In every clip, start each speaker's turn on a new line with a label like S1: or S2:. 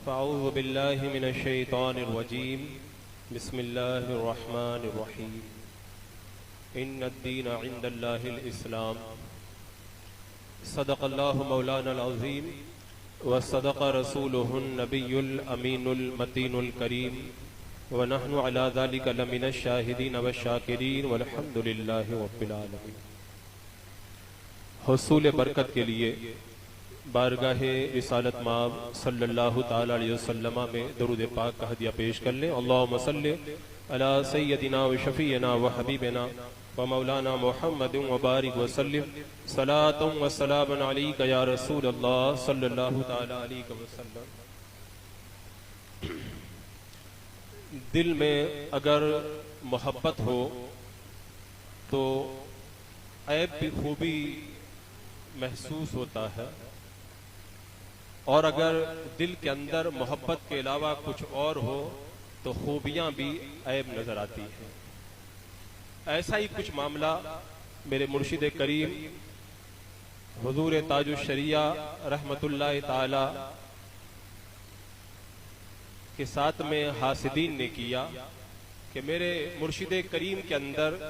S1: फ़अऊज़ु बिल्लाहि मिनश शैतानिर रजीम बिस्मिल्लाहिर रहमानिर रहीम इन्नद्दीन इंदल्लाहिल इस्लाम सदक़ल्लाहु मौलानल अज़ीम व सदक़ रसूलुहुन नबियुल अमीनुल मतीनुल करीम व नहनु अला ज़ालिका लमिनश शाहिदीन व शाकिरीन वल्हम्दुलिल्लाहि रब्बिल आलमीन। हुसूल बरकत के लिए बारगाहे रिसालत माब सल्लल्लाहु ताला अलैहि वसल्लम में दरूद पाक का हदिया पेश कर लें। अल्लाहुम्मा सल्लि अला सय्यदिना व शफीना व हबीबना व मौलाना मुहम्मदिन व बारिक व सल्लिम सलातुन व सलामुन अलैका या रसूल अल्लाह सल्लल्लाहु ताला अलैहि वसल्लम। दिल में अगर मोहब्बत हो तो ऐब भी खूबी महसूस होता है, और अगर दिल के अंदर मोहब्बत के अलावा कुछ और हो तो खूबियां भी ऐब नजर आती हैं। ऐसा ही कुछ मामला मेरे मुर्शिद करीम हुजूर ताजुश शरिया रहमतुल्लाह ताला के साथ में हासिदीन ने किया कि मेरे मुर्शिद करीम के अंदर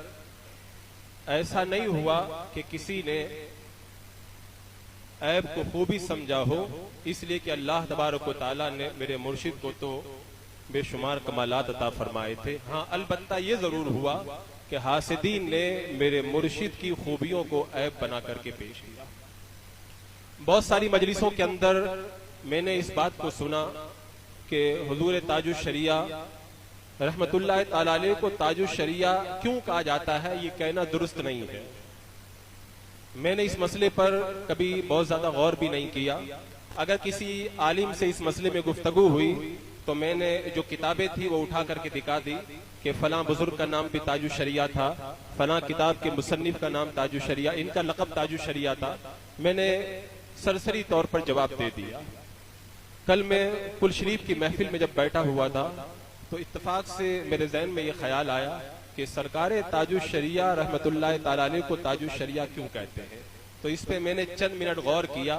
S1: ऐसा नहीं हुआ कि किसी ने ऐब को खूबी समझा हो, इसलिए कि अल्लाह तबारक व तआला ने मेरे मुर्शिद को तो बेशुमार कमालात अता फरमाए थे। हाँ, अलबत्ता ये जरूर हुआ कि हासिदीन ने मेरे मुर्शिद की खूबियों को ऐब बना करके पेश किया। बहुत सारी मजलिसों के अंदर मैंने इस बात को सुना कि हुजूर ताजुश शरिया रहमतुल्लाह ताला अलैह को ताजुश शरिया क्यों कहा जाता है, ये कहना दुरुस्त नहीं है। मैंने इस मसले पर कभी बहुत ज्यादा गौर भी नहीं किया। अगर किसी आलिम से इस मसले में गुफ्तगू हुई तो मैंने जो किताबें थी वो उठा करके दिखा दी कि फलां बुजुर्ग का नाम भी ताजुश शरिया था, फलां किताब के मुसन्निफ का नाम ताजुश शरिया, इनका लक़ब ताजुश शरिया था। मैंने सरसरी तौर पर जवाब दे दिया। कल मैं कुल शरीफ की महफिल में जब बैठा हुआ था तो इत्तेफाक से मेरे ज़हन में ये ख्याल आया कि सरकार ताजुश शरिया रहमतुल्लाह ताला अलैह को ताजुश शरिया क्यों कहते हैं। तो इस पे मैंने चंद मिनट गौर किया,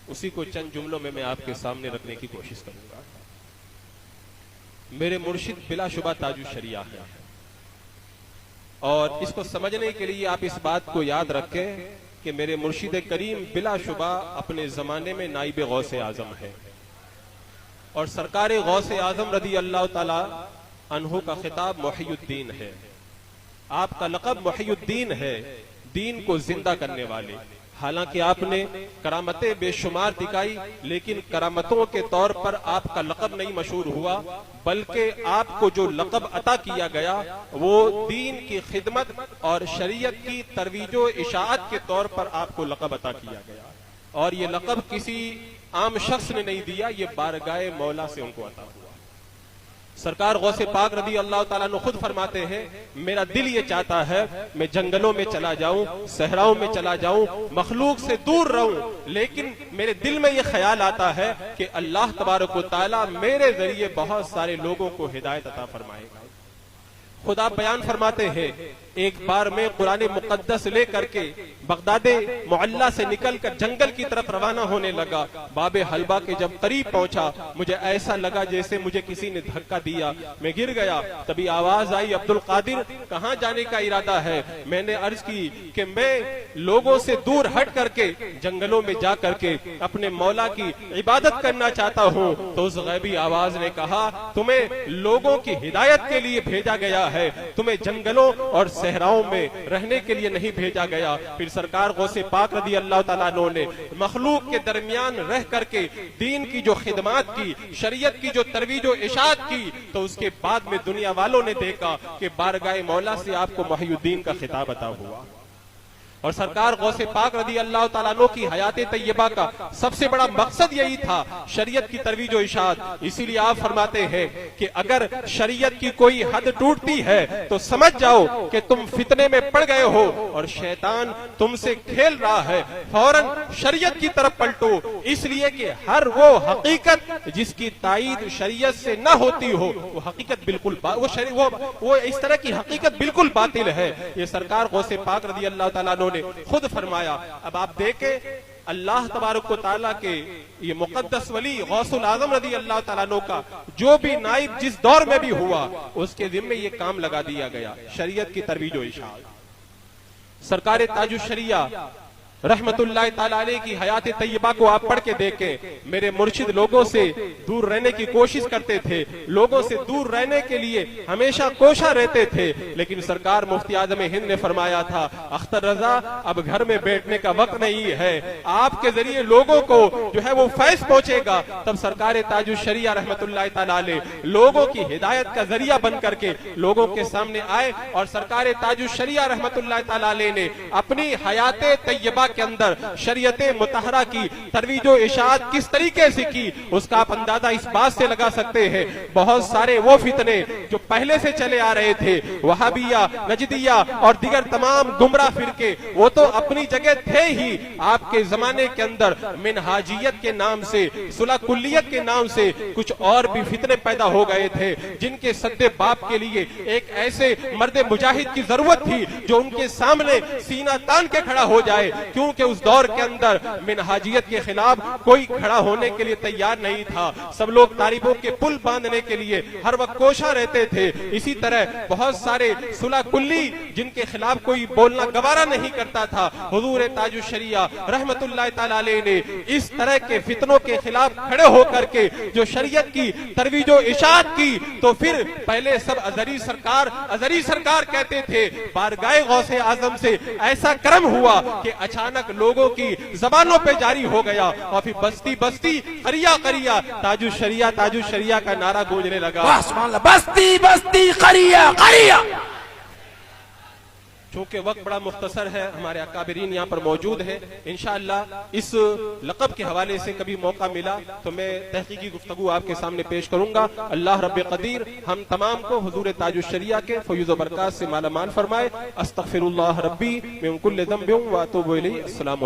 S1: उसी को चंद जुमलों में मैं आपके सामने रखने की कोशिश करूंगा। मेरे मुर्शिद बिलाशुबा ताजुश शरिया है, और इसको समझने के लिए आप इस बात को याद रखें कि मेरे मुर्शिद करीम बिलाशुबा अपने जमाने में नाइब गौसे आजम है, और सरकार गौसे आजम रदी अल्लाह ताला अन्हु का खिताब मुहियुद्दीन है। आपका लक़ब मुहियुद्दीन है, दीन को जिंदा करने वाले। हालांकि आपने करामतें बेशुमार दिखाई, लेकिन करामतों के तौर पर आपका लक़ब नहीं मशहूर हुआ, बल्कि आपको जो लक़ब अता किया गया वो दीन की खिदमत और शरीयत की तरवीजो इशाअत के तौर पर आपको लक़ब अता किया गया। और ये लक़ब किसी आम शख्स ने नहीं दिया, ये बारगाए मौला से उनको अता हुआ। सरकार गौसे पाक रदी अल्लाह ताला अन्हु खुद फरमाते हैं, मेरा दिल ये चाहता है मैं जंगलों में चला जाऊं, सहराओं में चला जाऊं, मखलूक से दूर रहूं, लेकिन मेरे दिल में ये ख्याल आता है कि अल्लाह तबारक व तआला मेरे जरिए बहुत सारे लोगों को हिदायत अता फरमाएगा। खुदा बयान फरमाते हैं, एक बार मैं कुरान मुकद्दस लेकर के बगदादे मोहल्ला से निकलकर जंगल की तरफ रवाना होने लगा। बाबे हलवा के जब करीब पहुंचा, मुझे ऐसा लगा जैसे मुझे किसी ने धक्का दिया, मैं गिर गया। तभी आवाज आई, अब्दुल कादिर कहां जाने का इरादा है? मैंने अर्ज की कि मैं लोगों से दूर हट करके जंगलों में जा करके अपने मौला की इबादत करना चाहता हूं। तो उस गैबी आवाज ने कहा, तुम्हें लोगों की हिदायत के लिए भेजा गया है, तुम्हें जंगलों और सहराओं में रहने के लिए नहीं भेजा गया। फिर सरकार गौसे पाक रदी अल्लाह ताला अन्हु ने मखलूक के दरमियान रह करके दीन की जो खिदमत की, शरीयत की जो तरवीजो इशाअत की, तो उसके बाद में दुनिया वालों ने देखा कि बारगाह मौला से आपको मुहियुद्दीन का खिताब अता हुआ। और सरकार गौसे पाक रदी अल्लाह ताला अन्हु की हयात तैयबा का सबसे बड़ा मकसद यही था, शरीयत की तरवीज व इशाअत। इसीलिए आप फरमाते हैं कि अगर शरीयत की कोई हद टूटती है तो समझ जाओ कि तुम फितने में पड़ गए हो और शैतान तुमसे खेल रहा है, फौरन शरीयत की तरफ पलटो। इसलिए कि हर वो हकीकत जिसकी ताईद शरीयत से न होती हो, वो हकीकत बिल्कुल वो इस तरह की हकीकत बिल्कुल बातिल है। ये सरकार गौसे पाक रदी अल्लाह ताला ने खुद फरमाया। अब आप देखें अल्लाह तबारक व तआला के ये मुकद्दस वली गौसुल आजम रदी अल्लाह तआला अन्हु का जो भी नाइब जिस दौर में भी हुआ उसके जिम्मे ये काम लगा दिया गया, शरीयत की तरवीज व इरशाद। सरकार ताजुश शरिया रहमतुल्लाह ताला अलैह की हयात तैयबा को आप पढ़ के देखें। मेरे मुर्शिद लोगों से दूर रहने की कोशिश करते थे, लोगों से दूर रहने के लिए हमेशा कोशा रहते थे, लेकिन सरकार मुफ्ती आज़म हिंद ने फरमाया था, अख्तर रजा अब घर में बैठने का वक्त नहीं है, आपके जरिए लोगों को जो है वो फैज पहुंचेगा। तब सरकार ताजुश शरिया रहमतुल्लाह ताला अलैह लोगों की हिदायत का जरिया बन करके लोगों के सामने आए और सरकार ताजुश शरिया रहमतुल्लाह ताला अलैह ने अपनी हयात तैयबा के अंदर शरीयत मुतहरा की तरवीजो इशाअत किस तरीके से की उसका आप अंदाजा इस बात से लगा सकते हैं। बहुत सारे वो फितने जो पहले से चले आ रहे थे, वहाबिया, नजदिया और दीगर तमाम गुमराह फिरके, वो तो अपनी जगह थे ही। आपके जमाने के अंदर मिनहाजियत के नाम से, सुलह कुल्लियत के नाम से कुछ और भी फितने पैदा हो गए थे, जिनके सद्दे बाप के लिए एक ऐसे मर्द मुजाहिद की जरूरत थी जो उनके सामने सीना तान के खड़ा हो जाए, क्योंकि उस दौर के अंदर मिनहाजियत के खिलाफ कोई खड़ा होने के लिए तैयार नहीं था। सब लोग तारीफों के पुल बांधने के लिए हर वक्त कोशा रहते थे। इसी तरह बहुत सारे सुलह कुल्ली जिनके खिलाफ कोई बोलना गवारा नहीं करता था, हुजूर ताजुश शरिया रहमतुल्लाह ताला अलैह ने इस तरह के फितनों के खिलाफ खड़े होकर के जो शरीयत की तरवीजो इशाअत की, तो फिर पहले सब अजहरी सरकार कहते थे, बारगाह गौसे आजम से ऐसा करम हुआ कि अचानक लोगों की जबानों पे जारी हो गया और फिर बस्ती बस्ती करिया करिया ताजुश शरिया का नारा गूंजने लगा।
S2: बस्ती बस्ती करिया करिया।
S1: चूंकि वक्त बड़ा मुख्तसर है, हमारे अकाबिरीन यहाँ पर मौजूद है, इंशाअल्लाह इस लक़ब के हवाले से कभी मौका मिला तो मैं तहकीकी गुफ्तगू आपके सामने पेश करूंगा। अल्लाह रब्बे क़दीर हम तमाम को हुजूर ताजुश शरिया के फयूज़ व बरक़ात से मालामाल फरमाए। अस्तग़फिरुल्लाह रब्बी मिन कुल्लि ज़ंबिन व अतूबु इलैहि। अस्सलामु अलैकुम।